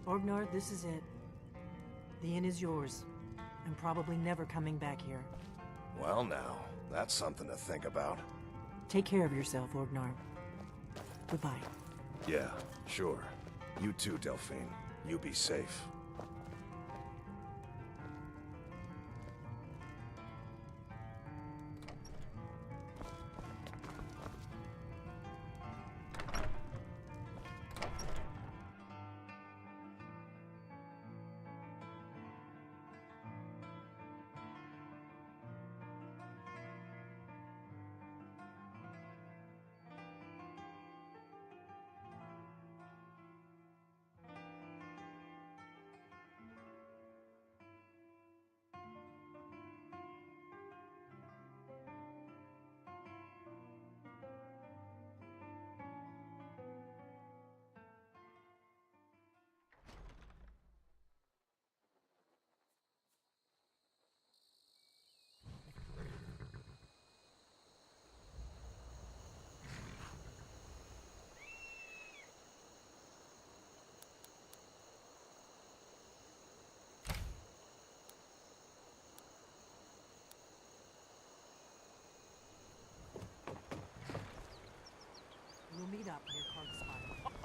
Orgnar, this is it. The inn is yours. I'm probably never coming back here. Well now, that's something to think about. Take care of yourself, Orgnar. Goodbye. Yeah, sure. You too, Delphine. You be safe. We'll meet up near Karlspire.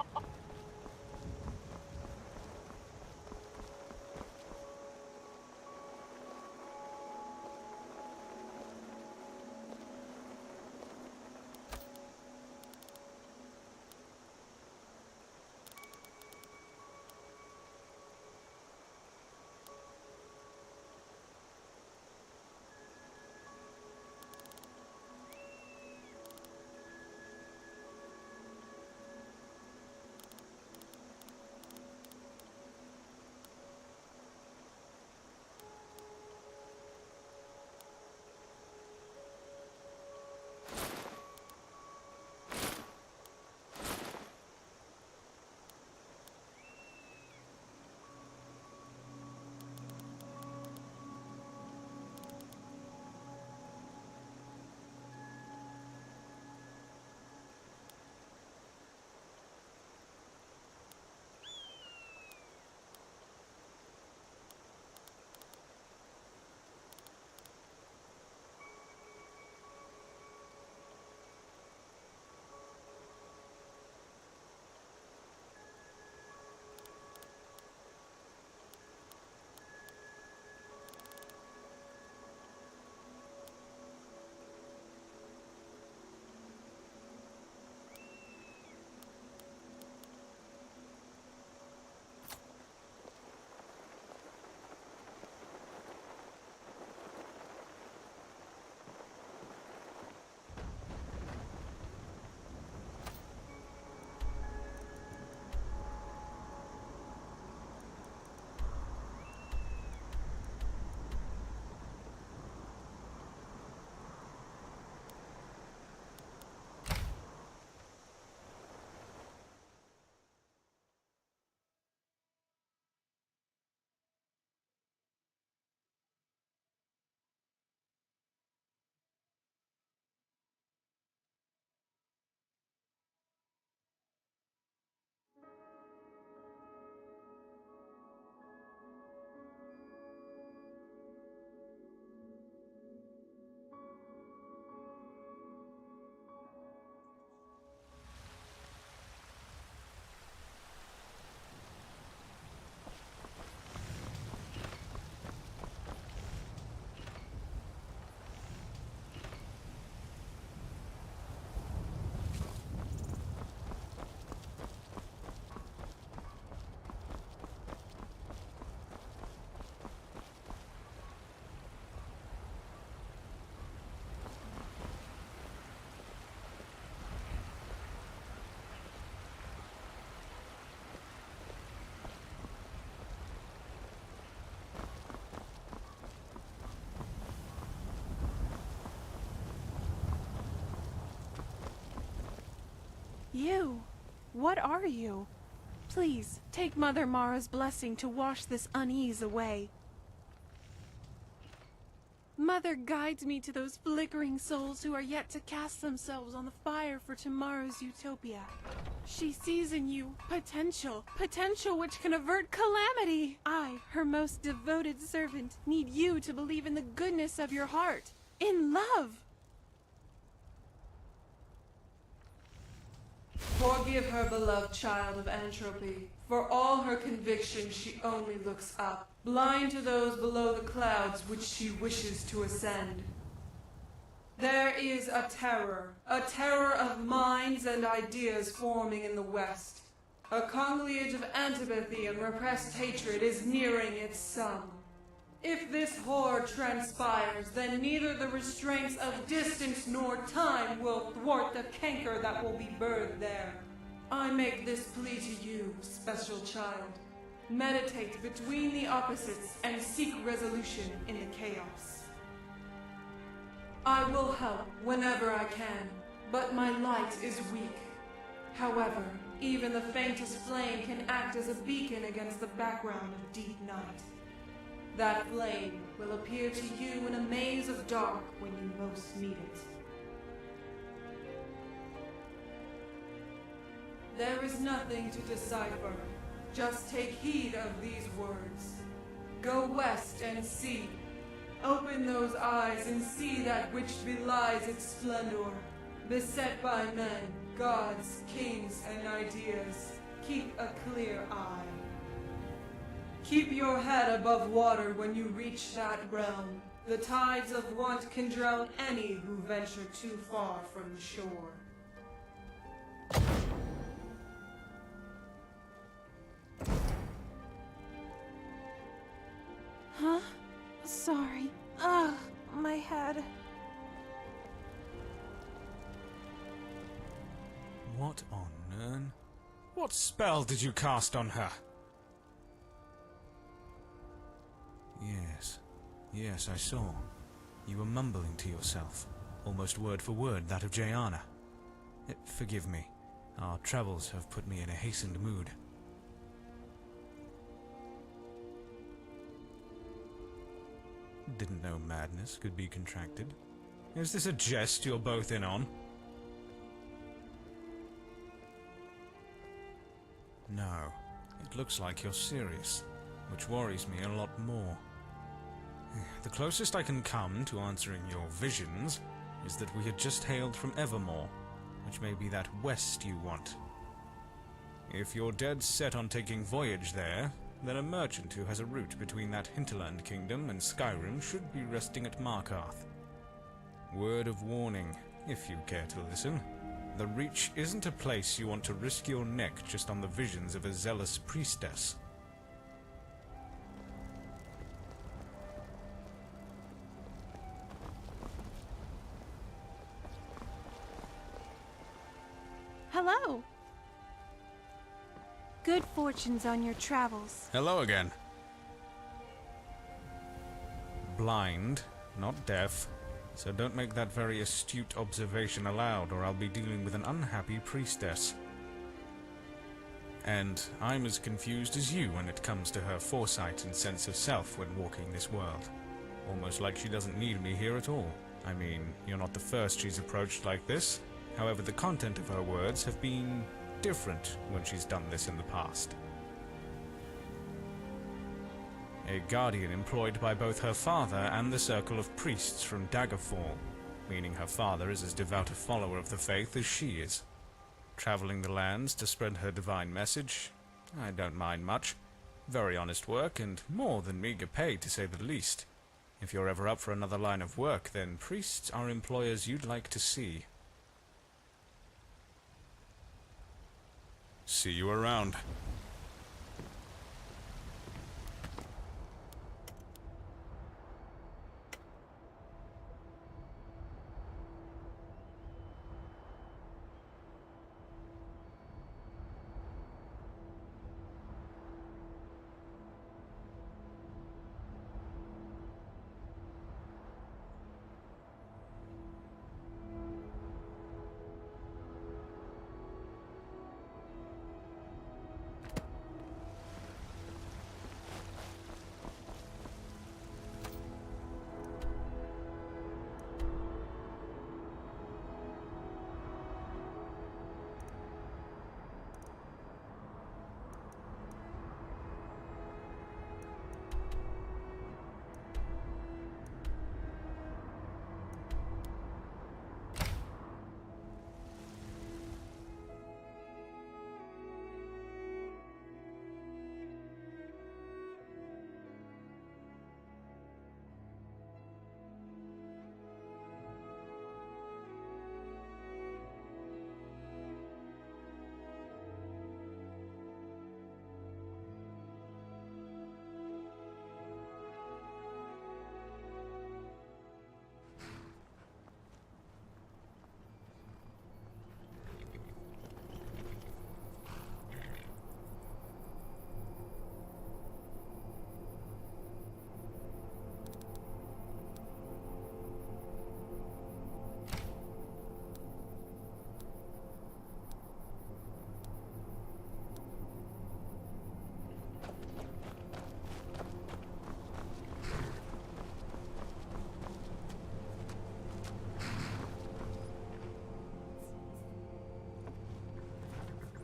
You! What are you? Please, take Mother Mara's blessing to wash this unease away. Mother guides me to those flickering souls who are yet to cast themselves on the fire for tomorrow's utopia. She sees in you potential which can avert calamity. I, her most devoted servant, need you to believe in the goodness of your heart, in love. Forgive her, beloved child of entropy. For all her convictions, she only looks up, blind to those below the clouds which she wishes to ascend. There is a terror of minds and ideas forming in the West. A conciliage of antipathy and repressed hatred is nearing its sum. If this horde transpires, then neither the restraints of distance nor time will thwart the canker that will be birthed there. I make this plea to you, special child. Meditate between the opposites and seek resolution in the chaos. I will help whenever I can, but my light is weak. However, even the faintest flame can act as a beacon against the background of deep night. That flame will appear to you in a maze of dark when you most need it. There is nothing to decipher. Just take heed of these words. Go west and see. Open those eyes and see that which belies its splendor. Beset by men, gods, kings, and ideas, keep a clear eye. Keep your head above water when you reach that realm. The tides of want can drown any who venture too far from the shore. Huh? Sorry. Ugh, my head. What on Nern? What spell did you cast on her? Yes, I saw. You were mumbling to yourself, almost word for word that of Jayana. Forgive me. Our travels have put me in a hastened mood. Didn't know madness could be contracted. Is this a jest you're both in on? No, it looks like you're serious, which worries me a lot more. The closest I can come to answering your visions is that we had just hailed from Evermore, which may be that west you want. If you're dead set on taking voyage there, then a merchant who has a route between that hinterland kingdom and Skyrim should be resting at Markarth. Word of warning, if you care to listen. The Reach isn't a place you want to risk your neck just on the visions of a zealous priestess. Hello. Good fortunes on your travels. Hello again. Blind, not deaf, so don't make that very astute observation aloud, or I'll be dealing with an unhappy priestess. And I'm as confused as you when it comes to her foresight and sense of self when walking this world. Almost like she doesn't need me here at all. I mean, you're not the first she's approached like this. However, the content of her words have been different when she's done this in the past. A guardian employed by both her father and the circle of priests from Daggerfall, meaning her father is as devout a follower of the faith as she is. Traveling the lands to spread her divine message, I don't mind much. Very honest work, and more than meager pay, to say the least. If you're ever up for another line of work, then priests are employers you'd like to see. See you around.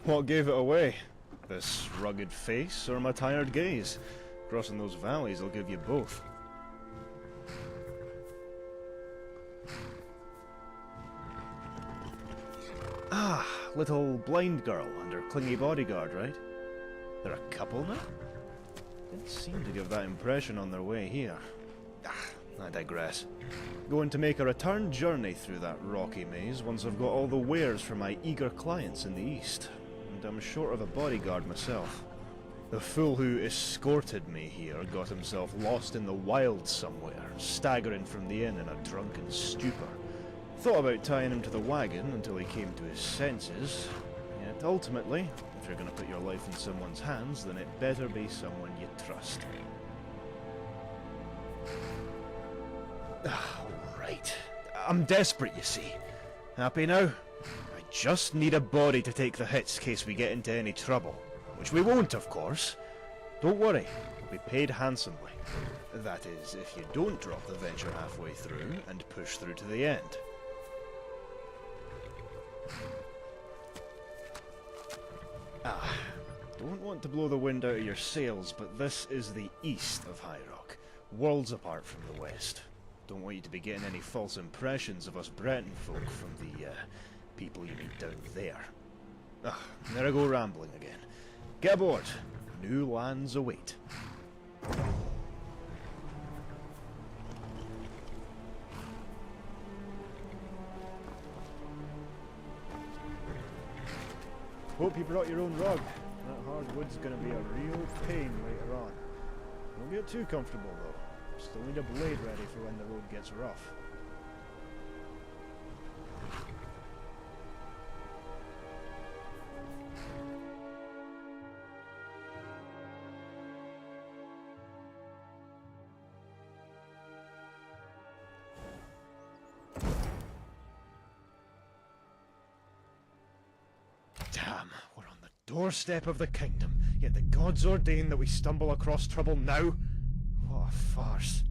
What gave it away? This rugged face or my tired gaze? Crossing those valleys will give you both. Ah, little blind girl and her clingy bodyguard, right? They're a couple now? Didn't seem to give that impression on their way here. I digress. Going to make a return journey through that rocky maze once I've got all the wares for my eager clients in the east. And I'm short of a bodyguard myself. The fool who escorted me here got himself lost in the wilds somewhere, staggering from the inn in a drunken stupor. Thought about tying him to the wagon until he came to his senses. Yet ultimately, if you're going to put your life in someone's hands, then it better be someone you trust. Right. I'm desperate, you see. Happy now? I just need a body to take the hits in case we get into any trouble. Which we won't, of course. Don't worry, you'll be paid handsomely. That is, if you don't drop the venture halfway through and push through to the end. Don't want to blow the wind out of your sails, but this is the east of High Rock, worlds apart from the west. Don't want you to be getting any false impressions of us Breton folk from the, people you meet down there. There I go rambling again. Get aboard. New lands await. Hope you brought your own rug. That hardwood's gonna be a real pain later on. Don't get too comfortable though. Still need a blade ready for when the road gets rough. Damn, we're on the doorstep of the kingdom, yet the gods ordain that we stumble across trouble now? What a farce.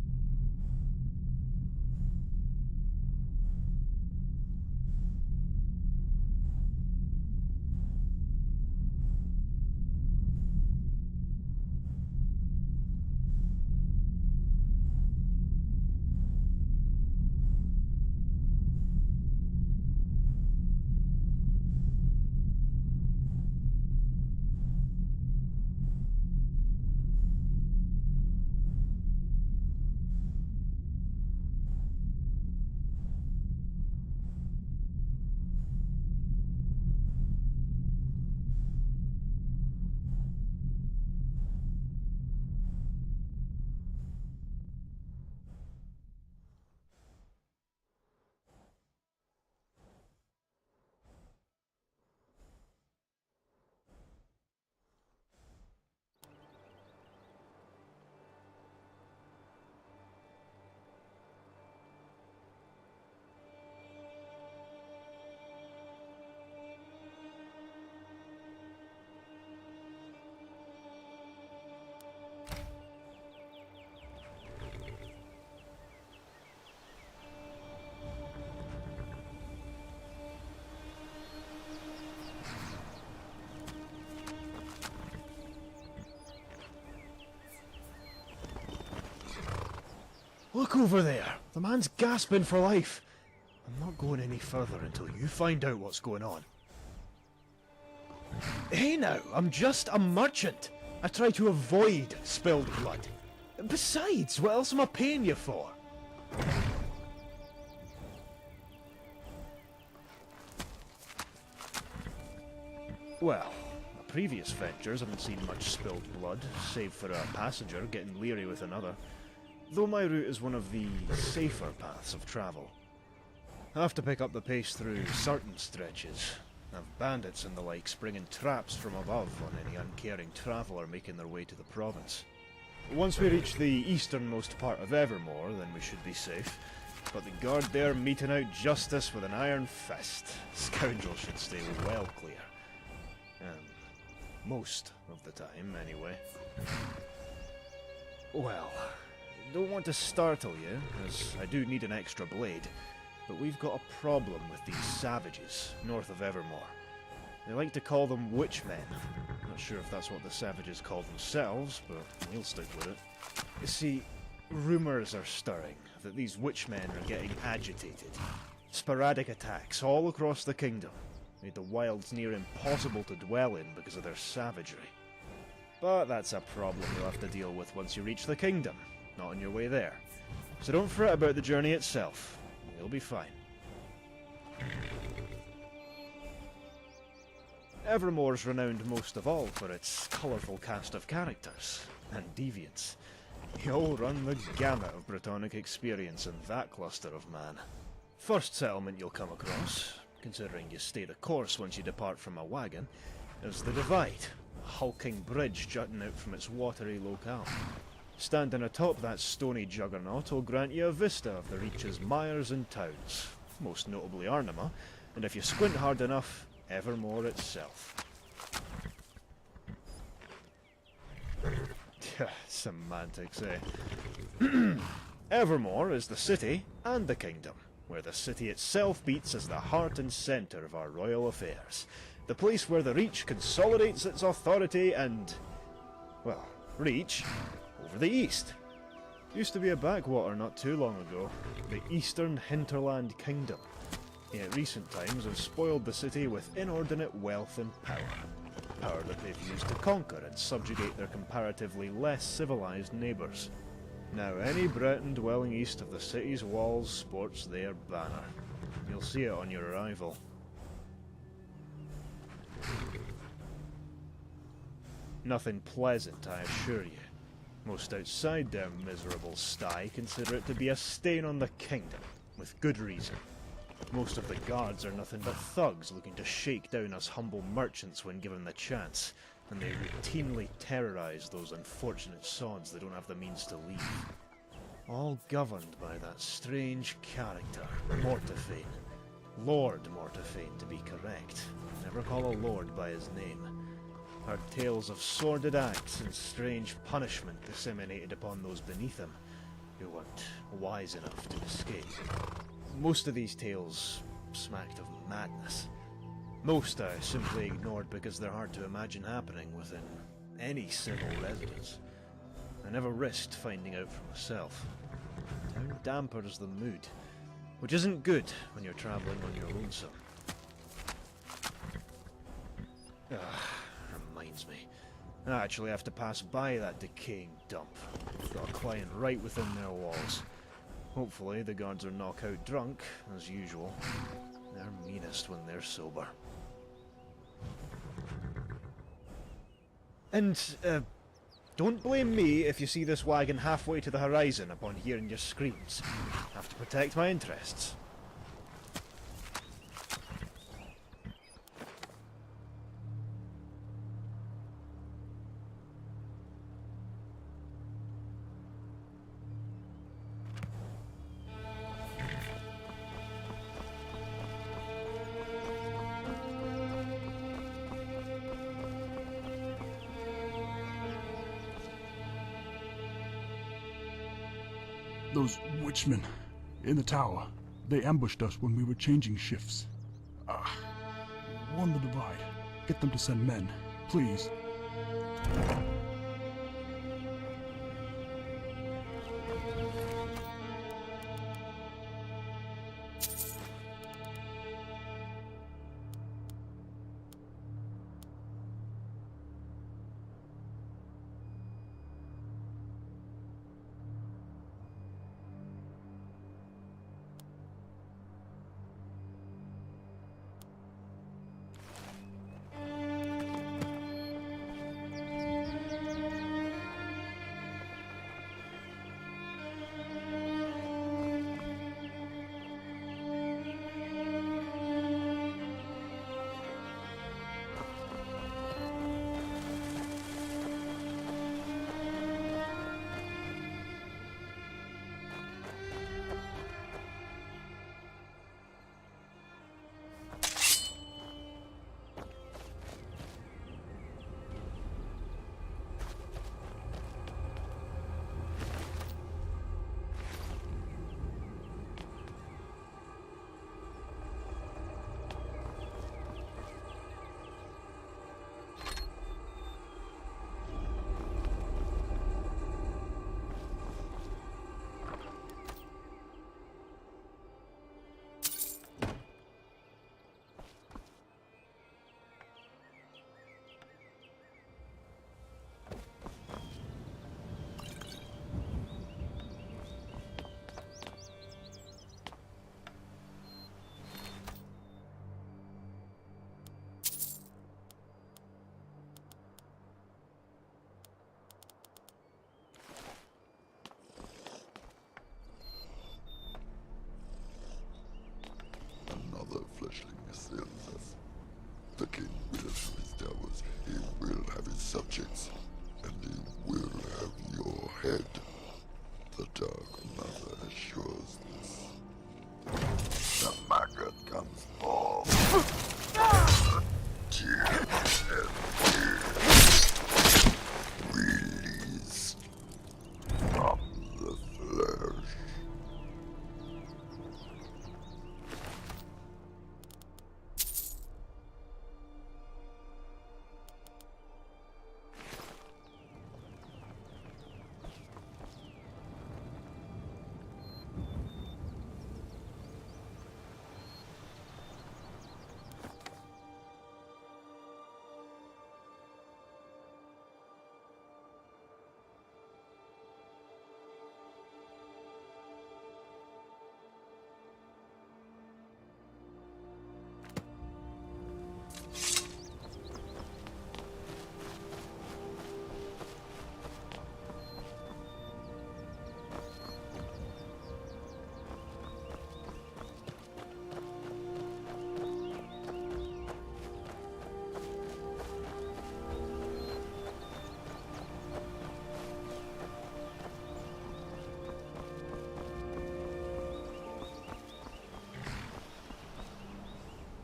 Look over there! The man's gasping for life! I'm not going any further until you find out what's going on. Hey now, I'm just a merchant! I try to avoid spilled blood. Besides, what else am I paying you for? Well, my previous ventures haven't seen much spilled blood, save for a passenger getting leery with another. Though my route is one of the safer paths of travel. I have to pick up the pace through certain stretches. Have bandits and the like springing traps from above on any uncaring traveller making their way to the province. Once we reach the easternmost part of Evermore, then we should be safe. But the guard there meting out justice with an iron fist. Scoundrels should stay well clear. Most of the time, anyway. Well, don't want to startle you, as I do need an extra blade, but we've got a problem with these savages north of Evermore. They like to call them witchmen. Not sure if that's what the savages call themselves, but we'll stick with it. You see, rumours are stirring that these witchmen are getting agitated. Sporadic attacks all across the kingdom made the wilds near impossible to dwell in because of their savagery. But that's a problem you'll have to deal with once you reach the kingdom, not on your way there. So don't fret about the journey itself. You'll be fine. Evermore's renowned most of all for its colourful cast of characters and deviants. You'll run the gamut of Brittonic experience in that cluster of man. First settlement you'll come across, considering you stay the course once you depart from a wagon, is the Divide, a hulking bridge jutting out from its watery locale. Standing atop that stony juggernaut will grant you a vista of the Reach's mires and towns, most notably Arnima, and if you squint hard enough, Evermore itself. Semantics, eh? Evermore is the city and the kingdom, where the city itself beats as the heart and centre of our royal affairs. The place where the Reach consolidates its authority and, well, reach over the east. Used to be a backwater not too long ago, the Eastern Hinterland Kingdom. In recent times have spoiled the city with inordinate wealth and power. Power that they've used to conquer and subjugate their comparatively less civilized neighbours. Now any Breton dwelling east of the city's walls sports their banner. You'll see it on your arrival. Nothing pleasant, I assure you. Most outside their miserable sty consider it to be a stain on the kingdom, with good reason. Most of the guards are nothing but thugs looking to shake down us humble merchants when given the chance, and they routinely terrorise those unfortunate sods that don't have the means to leave. All governed by that strange character, Mortefain. Lord Mortefain, to be correct. Never call a lord by his name. Heard tales of sordid acts and strange punishment disseminated upon those beneath him, who weren't wise enough to escape. Most of these tales smacked of madness. Most I simply ignored because they're hard to imagine happening within any civil residence. I never risked finding out for myself. Town dampers the mood, which isn't good when you're travelling on your lonesome. Reminds me. I actually have to pass by that decaying dump. Got a client right within their walls. Hopefully the guards are knockout drunk, as usual. They're meanest when they're sober. And, don't blame me if you see this wagon halfway to the horizon upon hearing your screams. Have to protect my interests. Those witchmen in the tower, they ambushed us when we were changing shifts. Warn the Divide. Get them to send men, please. subjects, and they will have your head. The Dark Mother assures this. The maggot comes forth. Tear and fear. Release from the flesh.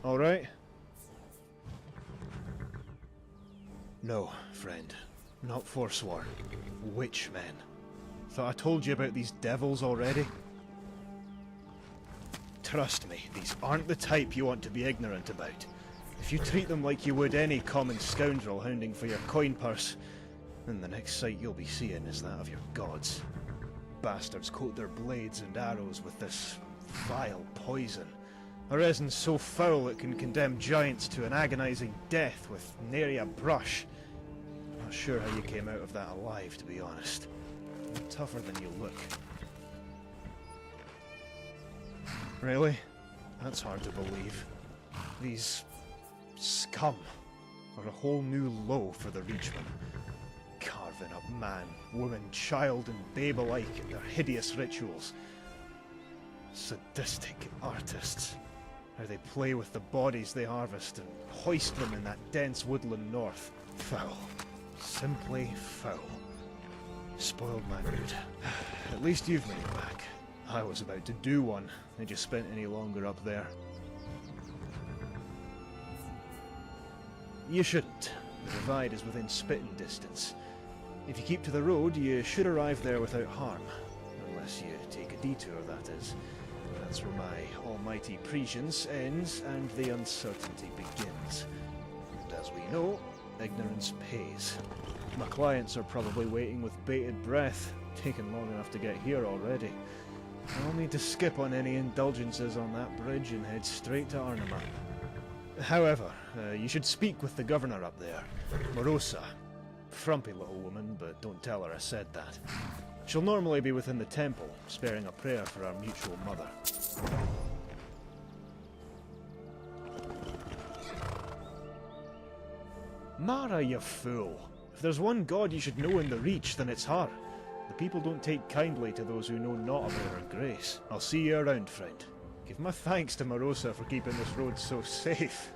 All right? No, friend. Not Forsworn. Witchmen. Thought I told you about these devils already? Trust me, these aren't the type you want to be ignorant about. If you treat them like you would any common scoundrel hounding for your coin purse, then the next sight you'll be seeing is that of your gods. Bastards coat their blades and arrows with this vile poison. A resin so foul it can condemn giants to an agonizing death with nary a brush. Not sure how you came out of that alive, to be honest. You're tougher than you look. Really? That's hard to believe. These scum are a whole new low for the Reachmen. Carving up man, woman, child, and babe alike in their hideous rituals. Sadistic artists. How they play with the bodies they harvest and hoist them in that dense woodland north. Foul. Simply foul. Spoiled my mood. At least you've made it back. I was about to do one. Had you spent any longer up there? You shouldn't. The divide is within spitting distance. If you keep to the road, you should arrive there without harm. Unless you take a detour, that is. That's where my almighty prescience ends and the uncertainty begins. And as we know, ignorance pays. My clients are probably waiting with bated breath, taken long enough to get here already. I'll need to skip on any indulgences on that bridge and head straight to Arnima. However, you should speak with the governor up there, Morosa. Frumpy little woman, but don't tell her I said that. She'll normally be within the temple, sparing a prayer for our mutual mother. Mara, you fool. If there's one god you should know in the Reach, then it's her. The people don't take kindly to those who know not about her grace. I'll see you around, friend. Give my thanks to Morosa for keeping this road so safe.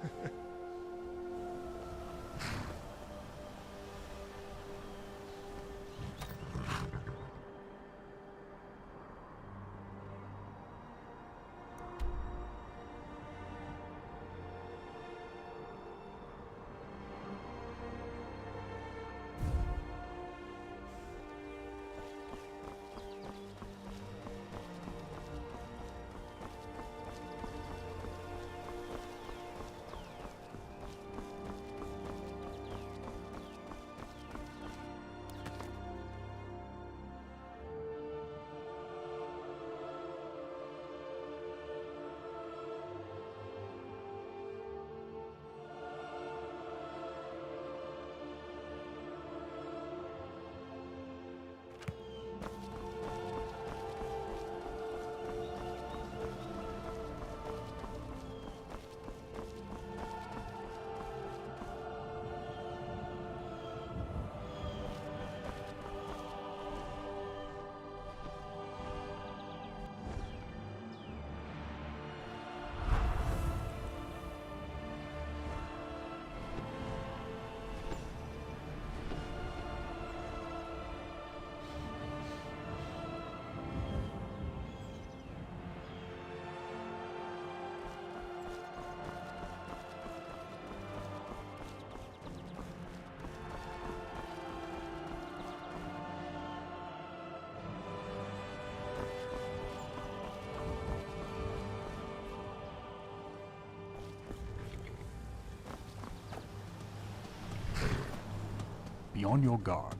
on your guard.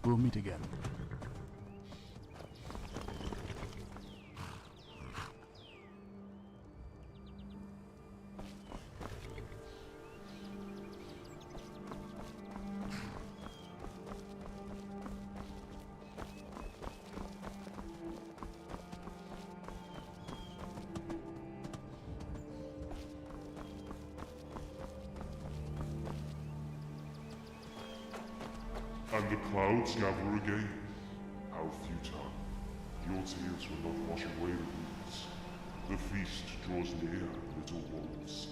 We'll meet again. And the clouds gather again. How futile. Your tears will not wash away the wounds. The feast draws near, little wolves.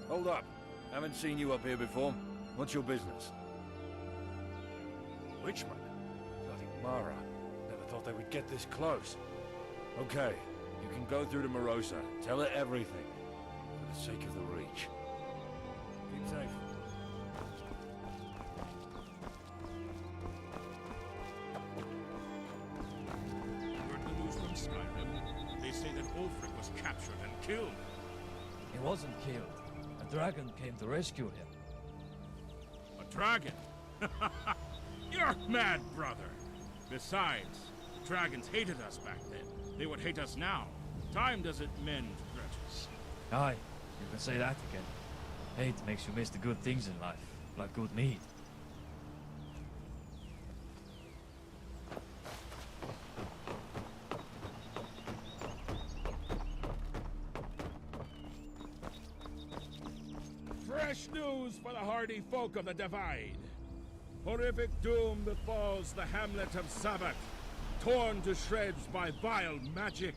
Hold up. Haven't seen you up here before. What's your business? Witchman? Bloody Mara. Never thought they would get this close. Okay, you can go through to Morosa. Tell her everything. For the sake of the Reach. Keep safe. Heard the news from Skyrim. They say that Ulfric was captured and killed. He wasn't killed. A dragon came to rescue him. A dragon? You're mad, brother. Besides, the dragons hated us back then. They would hate us now. Time doesn't mend grudges. Aye, you can say that again. Hate makes you miss the good things in life, like good meat. Fresh news for the hardy folk of the Divide. Horrific doom befalls the hamlet of Sabbath, torn to shreds by vile magic.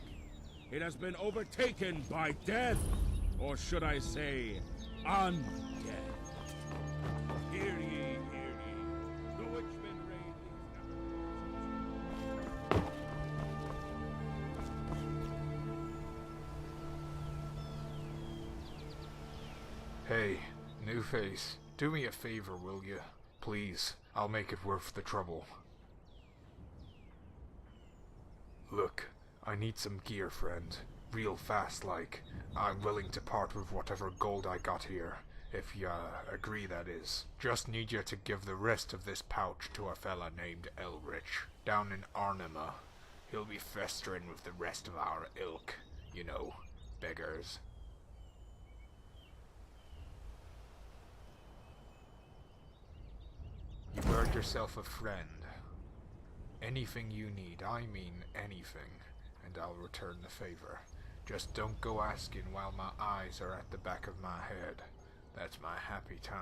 It has been overtaken by death, or should I say, undead. Hear ye, hear ye. The witchmen raid these. Hey, new face. Do me a favor, will you? Please, I'll make it worth the trouble. Look, I need some gear, friend. Real fast, like. I'm willing to part with whatever gold I got here. If ya agree, that is. Just need you to give the rest of this pouch to a fella named Elrich, down in Arnima. He'll be festering with the rest of our ilk. You know, beggars. You've earned yourself a friend. Anything you need, I mean anything, and I'll return the favor. Just don't go asking while my eyes are at the back of my head. That's my happy time.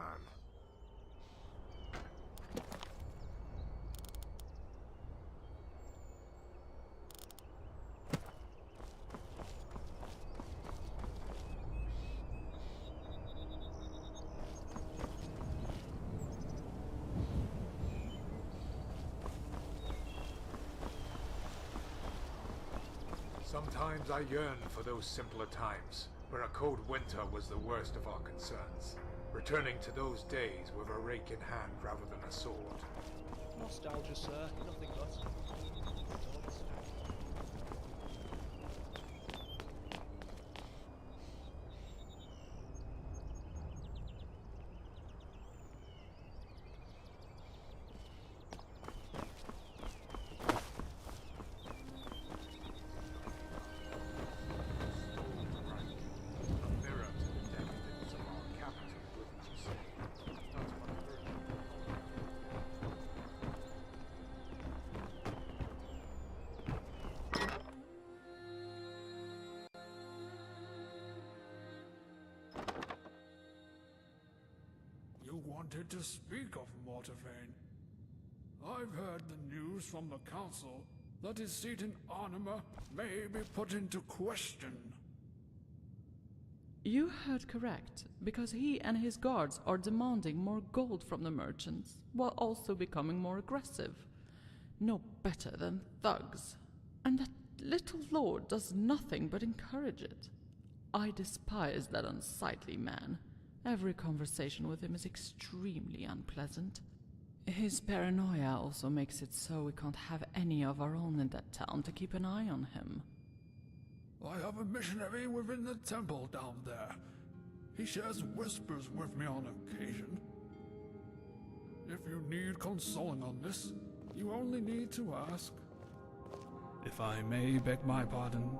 Sometimes I yearn for those simpler times, where a cold winter was the worst of our concerns. Returning to those days with a rake in hand rather than a sword. Nostalgia, sir. Nothing but. You wanted to speak of Mortavane. I've heard the news from the council that his seat in Anima may be put into question. You heard correct, because he and his guards are demanding more gold from the merchants, while also becoming more aggressive. No better than thugs. And that little lord does nothing but encourage it. I despise that unsightly man. Every conversation with him is extremely unpleasant. His paranoia also makes it so we can't have any of our own in that town to keep an eye on him. I have a missionary within the temple down there. He shares whispers with me on occasion. If you need consoling on this, you only need to ask. If I may beg my pardon,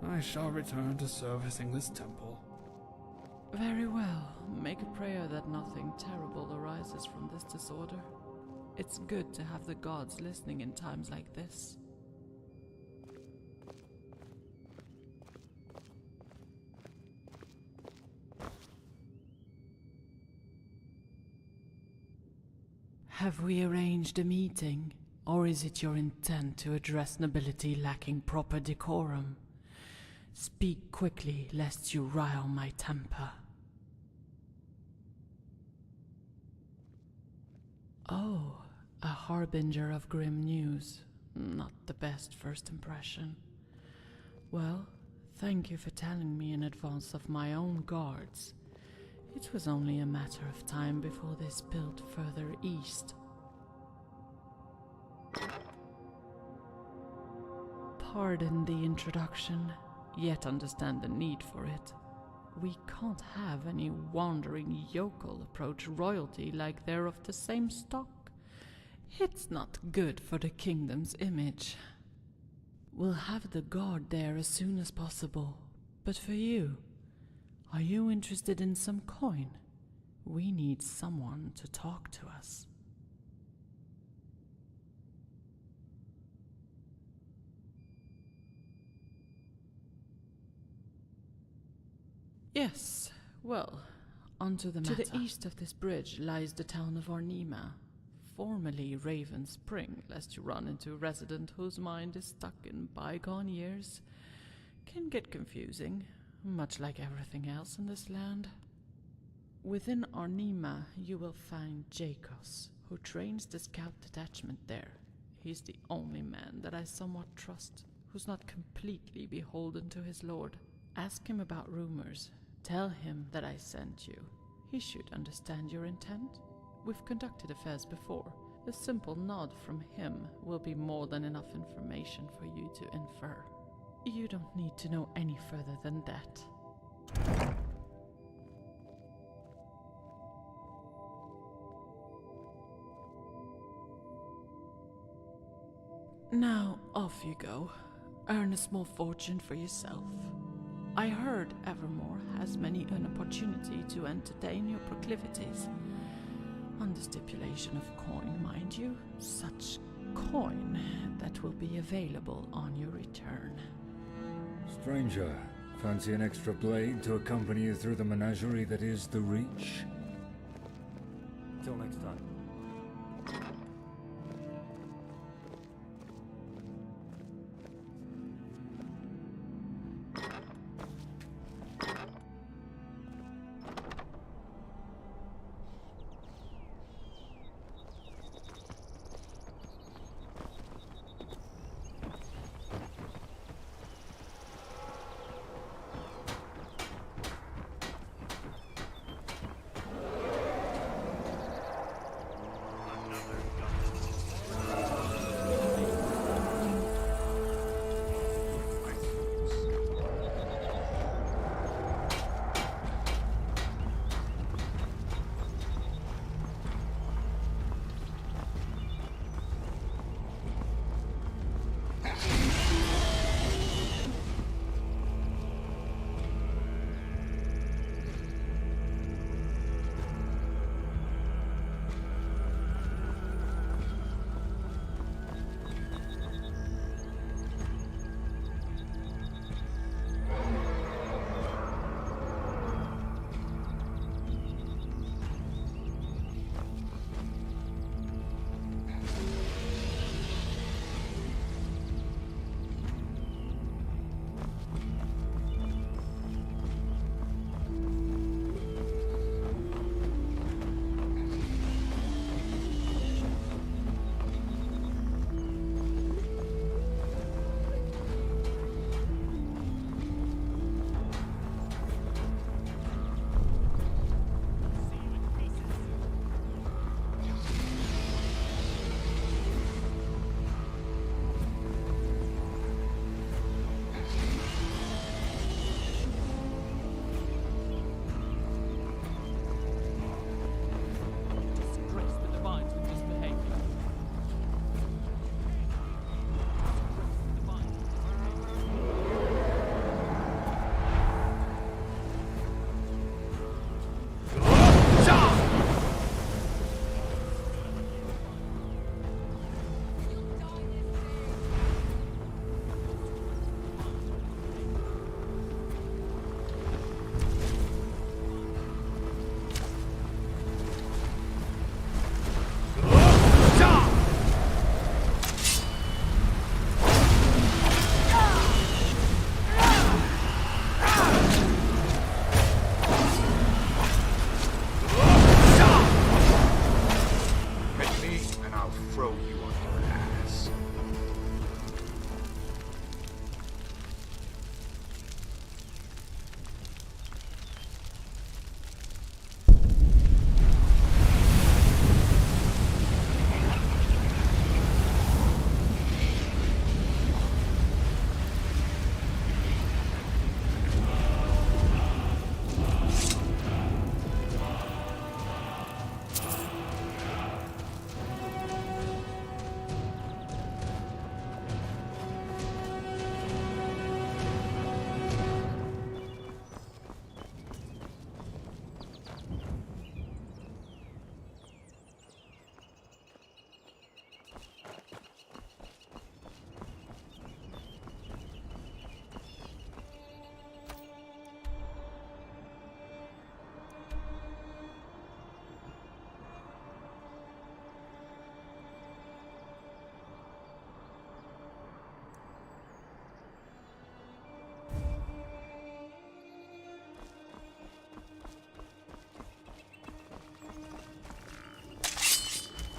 I shall return to servicing this temple. Very well. Make a prayer that nothing terrible arises from this disorder. It's good to have the gods listening in times like this. Have we arranged a meeting, or is it your intent to address nobility lacking proper decorum? Speak quickly, lest you rile my temper. Oh, a harbinger of grim news. Not the best first impression. Well, thank you for telling me in advance of my own guards. It was only a matter of time before they spilled further east. Pardon the introduction, yet understand the need for it. We can't have any wandering yokel approach royalty like they're of the same stock. It's not good for the kingdom's image. We'll have the guard there as soon as possible. But for you, are you interested in some coin? We need someone to talk to us. Yes, well, onto the matter. To the east of this bridge lies the town of Arnima, formerly Raven Spring, lest you run into a resident whose mind is stuck in bygone years. Can get confusing, much like everything else in this land. Within Arnima, you will find Jakos, who trains the scout detachment there. He's the only man that I somewhat trust, who's not completely beholden to his lord. Ask him about rumors. Tell him that I sent you. He should understand your intent. We've conducted affairs before. A simple nod from him will be more than enough information for you to infer. You don't need to know any further than that. Now, off you go. Earn a small fortune for yourself. I heard Evermore has many an opportunity to entertain your proclivities. On the stipulation of coin, mind you. Such coin that will be available on your return. Stranger, fancy an extra blade to accompany you through the menagerie that is the Reach? Till next time.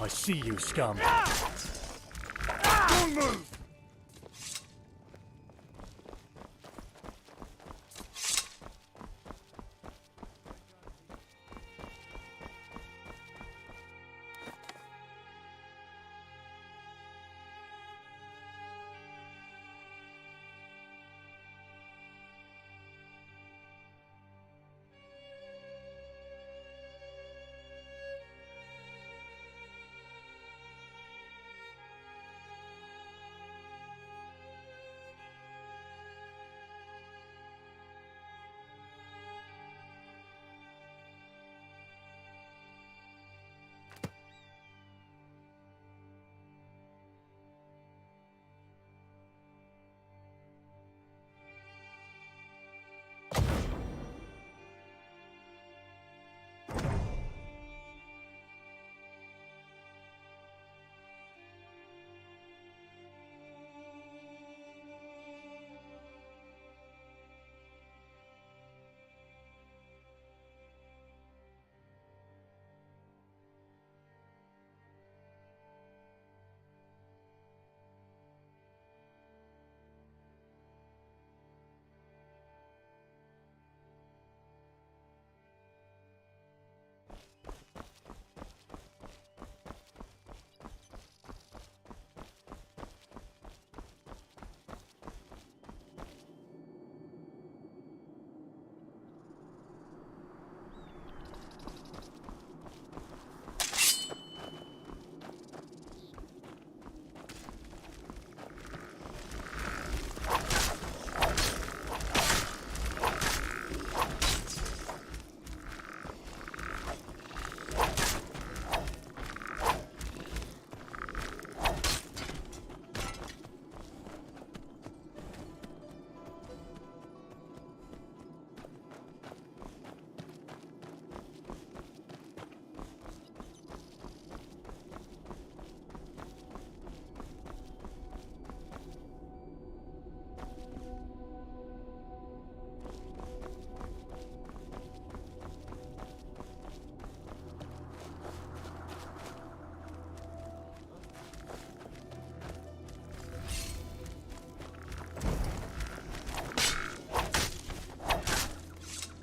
I see you, scum. Don't move!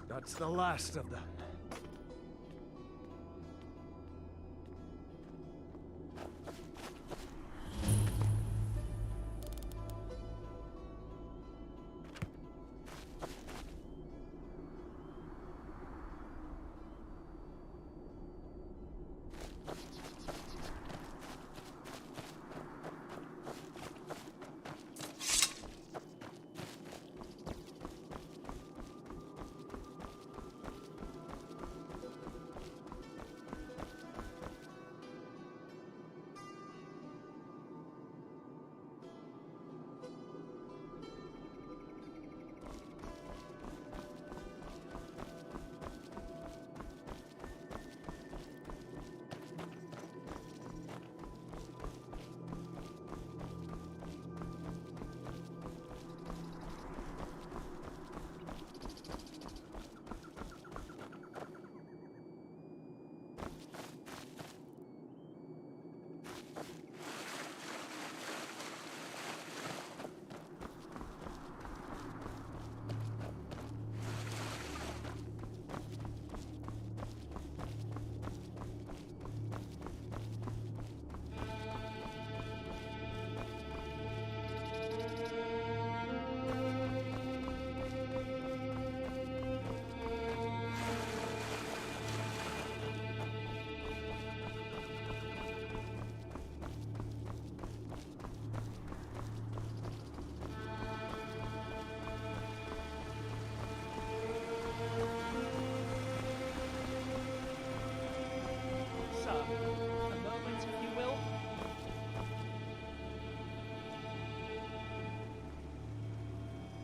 That's the last of them.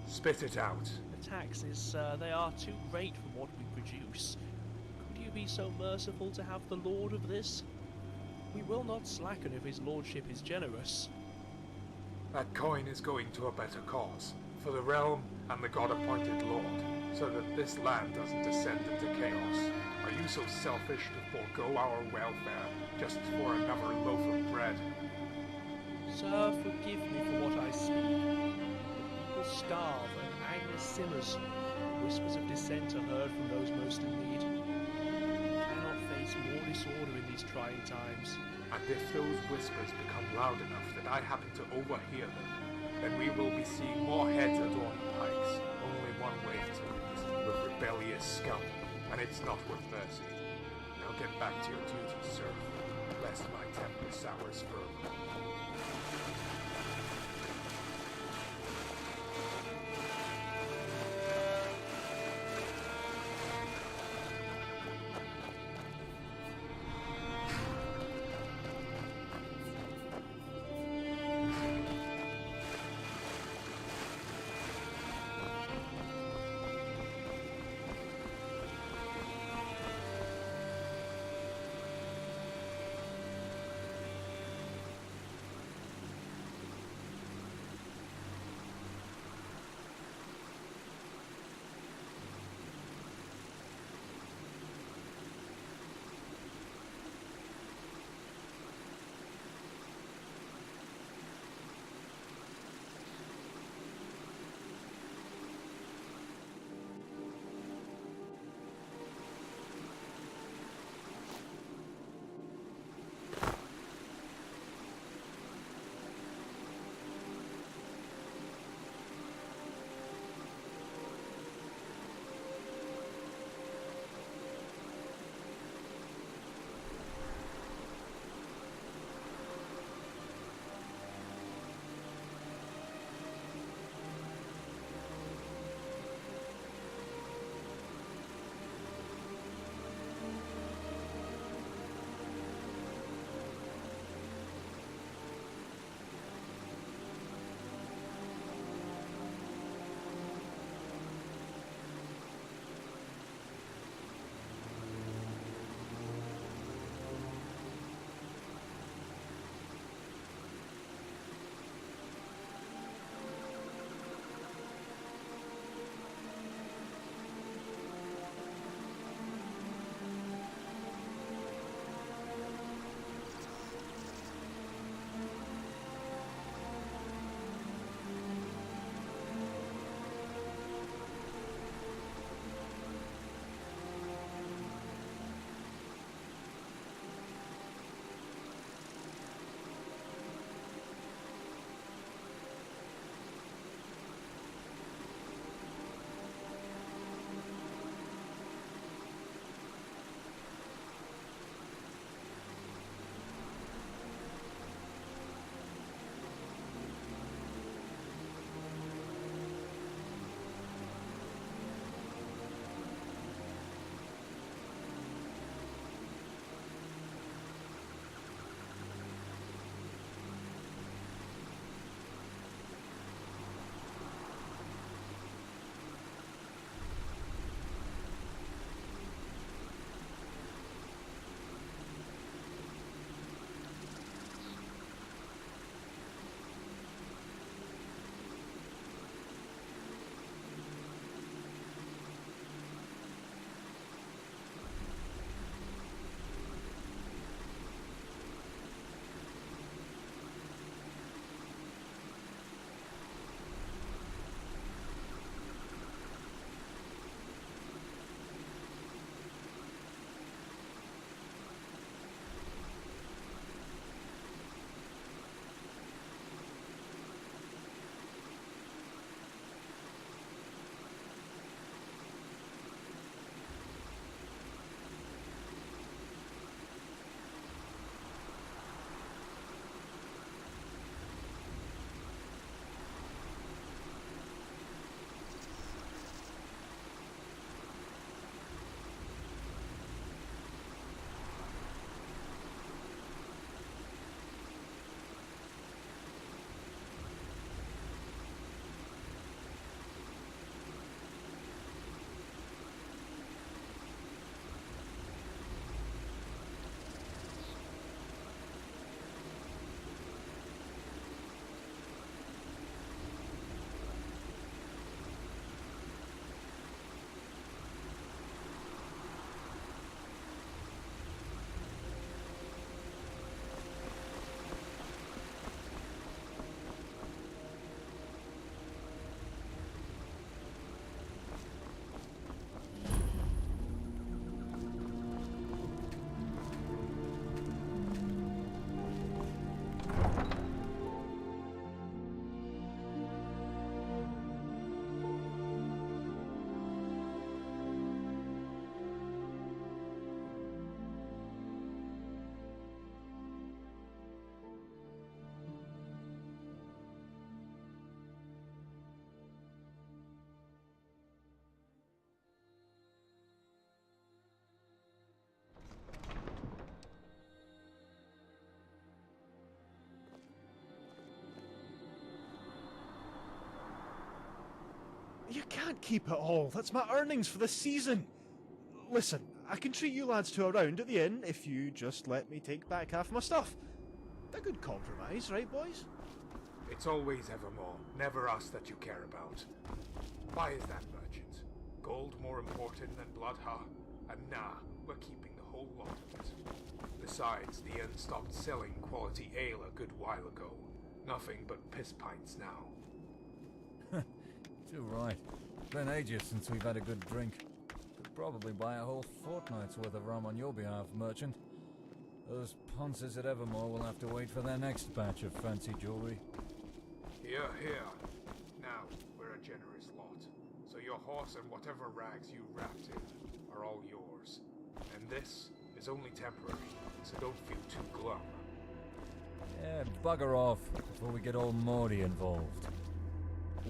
Spit it out. The taxes, they are too great for what we produce. Could you be so merciful to have the lord of this? We will not slacken if his lordship is generous. That coin is going to a better cause, for the realm and the god-appointed lord, so that this land doesn't descend into chaos. Are you you so selfish to forego our welfare just for another loaf of bread? Sir, forgive me for what I speak. The people starve and anger sinners. Whispers of dissent are heard from those most in need. We cannot face more disorder in these trying times. And if those whispers become loud enough that I happen to overhear them, then we will be seeing more heads adorn the pikes. Only one way to it, with rebellious scum, and it's not with mercy. Now get back to your duty, sir, lest my temper sours further. can't keep it all. That's my earnings for the season. Listen, I can treat you lads to a round at the inn if you just let me take back half my stuff. A good compromise, right, boys? It's always evermore, never us that you care about. Why is that, merchant? Gold more important than blood, huh? And nah, we're keeping the whole lot of it. Besides, the inn stopped selling quality ale a good while ago. Nothing but piss pints now. Too right. Been ages since we've had a good drink. Could probably buy a whole fortnight's worth of rum on your behalf, merchant. Those ponces at Evermore will have to wait for their next batch of fancy jewelry. Here, here. Now, we're a generous lot. So your horse and whatever rags you wrapped in are all yours. And this is only temporary, so don't feel too glum. Yeah, bugger off before we get old Morty involved.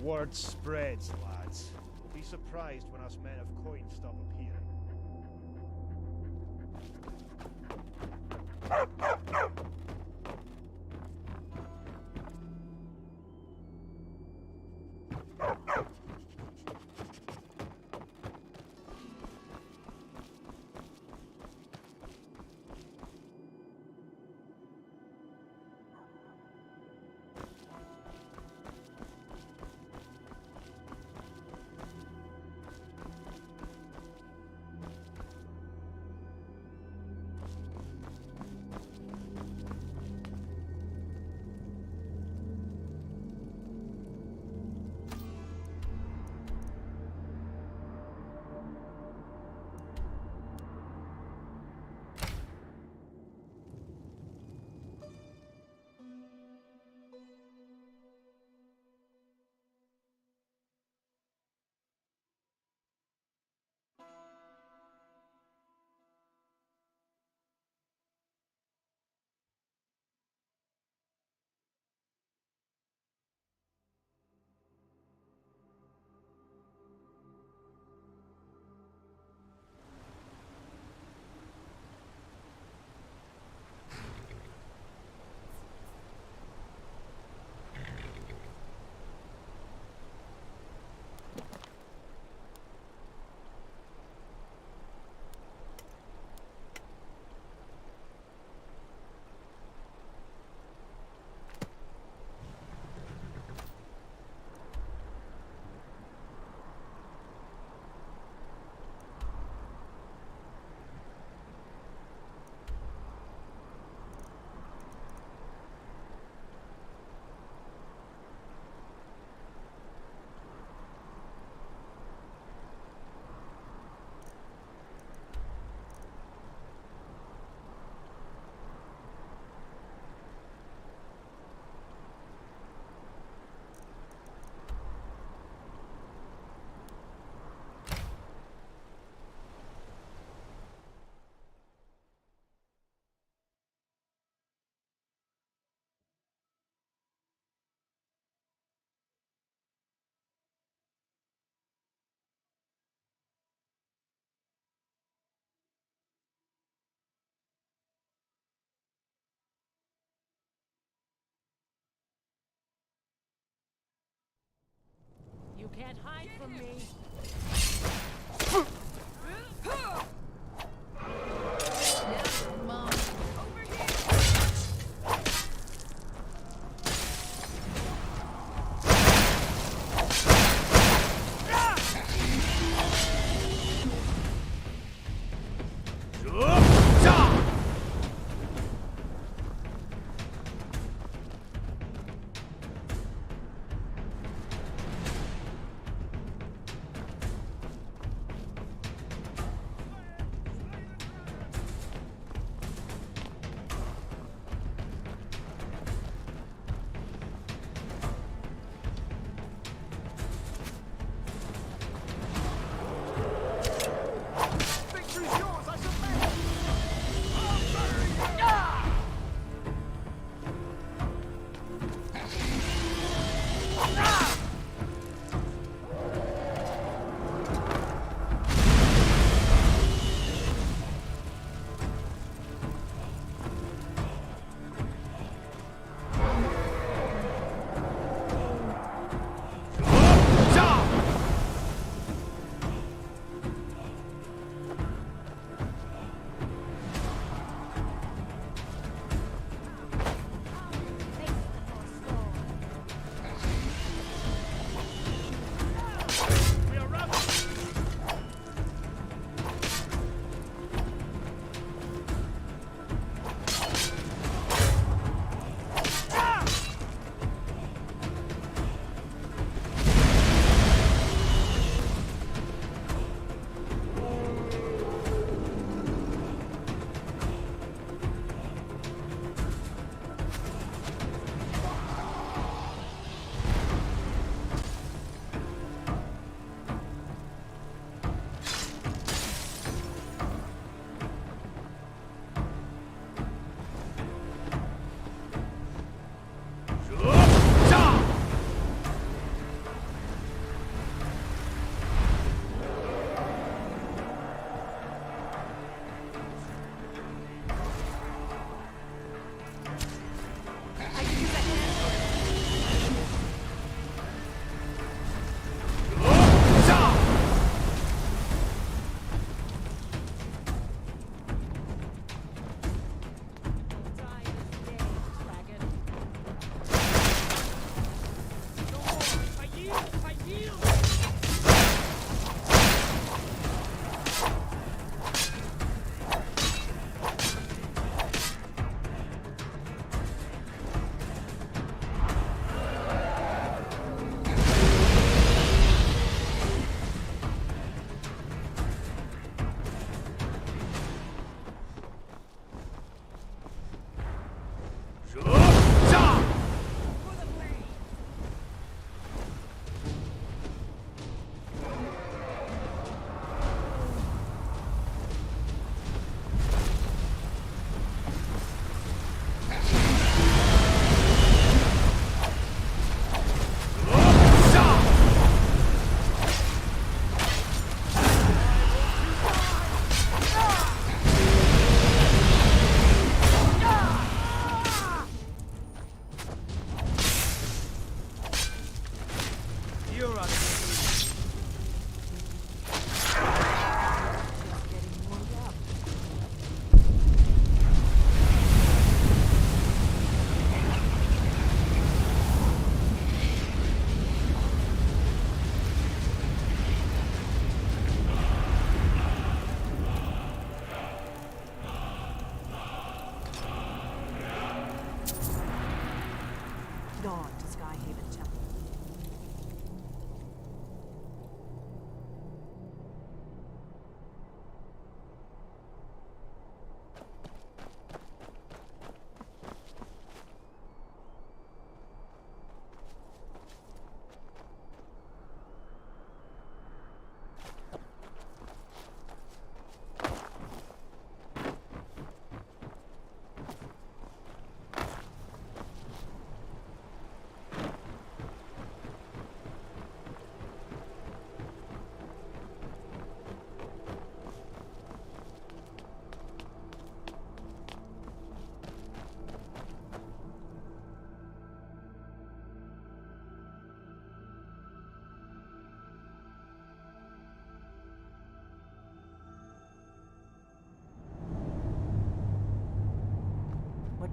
Word spreads, lads. We'll be surprised when us men of coin stop appearing.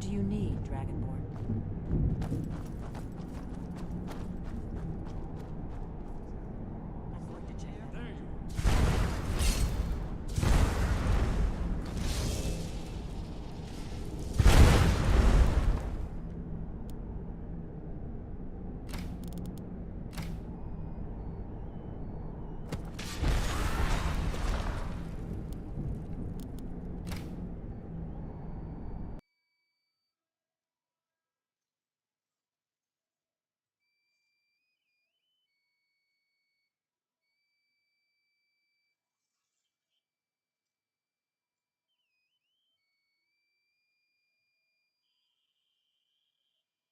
do you need, Dragonborn?